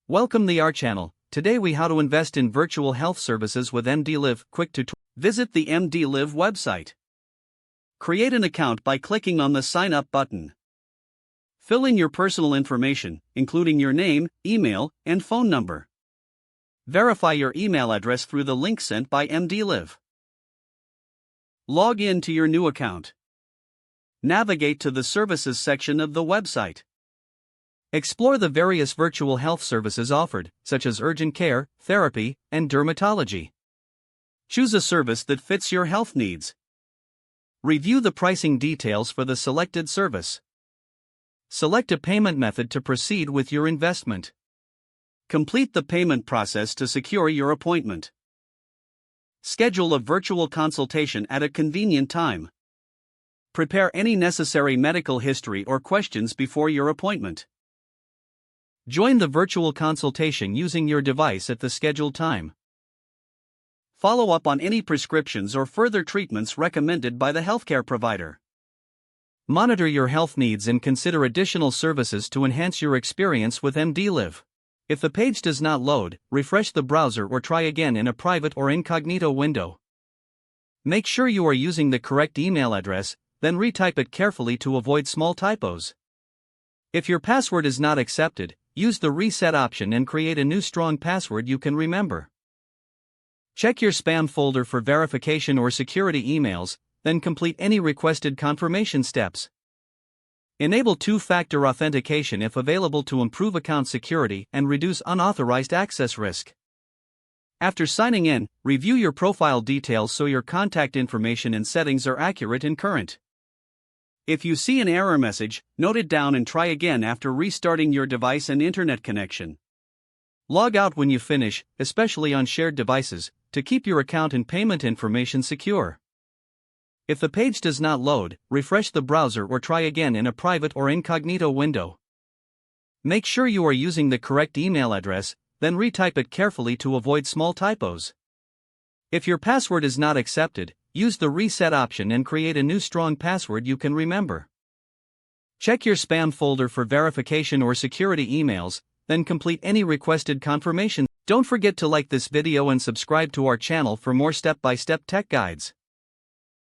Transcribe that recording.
Welcome to our channel. Today we how to invest in virtual health services with MDLive. Quick tutorial. Visit the MDLive website. Create an account by clicking on the sign up button. Fill in your personal information, including your name, email, and phone number. Verify your email address through the link sent by MDLive. Log in to your new account. Navigate to the services section of the website. Explore the various virtual health services offered, such as urgent care, therapy, and dermatology. Choose a service that fits your health needs. Review the pricing details for the selected service. Select a payment method to proceed with your investment. Complete the payment process to secure your appointment. Schedule a virtual consultation at a convenient time. Prepare any necessary medical history or questions before your appointment. Join the virtual consultation using your device at the scheduled time. Follow up on any prescriptions or further treatments recommended by the healthcare provider. Monitor your health needs and consider additional services to enhance your experience with MDLive. If the page does not load, refresh the browser or try again in a private or incognito window. Make sure you are using the correct email address, then retype it carefully to avoid small typos. If your password is not accepted, use the reset option and create a new strong password you can remember. Check your spam folder for verification or security emails, then complete any requested confirmation steps. Enable two-factor authentication if available to improve account security and reduce unauthorized access risk. After signing in, review your profile details so your contact information and settings are accurate and current. If you see an error message, note it down and try again after restarting your device and internet connection. Log out when you finish, especially on shared devices, to keep your account and payment information secure. If the page does not load, refresh the browser or try again in a private or incognito window. Make sure you are using the correct email address, then retype it carefully to avoid small typos. If your password is not accepted, use the reset option and create a new strong password you can remember. Check your spam folder for verification or security emails, then complete any requested confirmation. Don't forget to like this video and subscribe to our channel for more step-by-step tech guides.